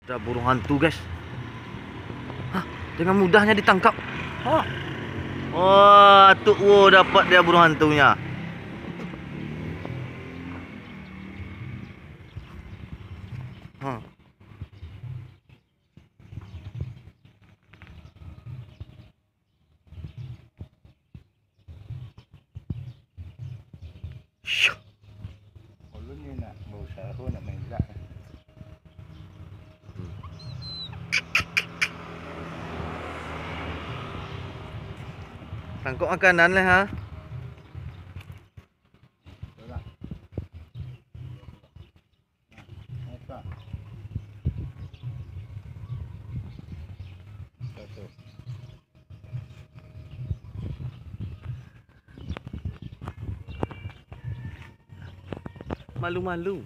Ada burung hantu, guys. Hah, dengan mudahnya ditangkap. Hah. Wah, Tuk Wo dapat dia burung hantunya. Hah. Syuh. Ulunnya nak berusaha nak main gelak. Tangkap makanan lah, ha. Malu-malu.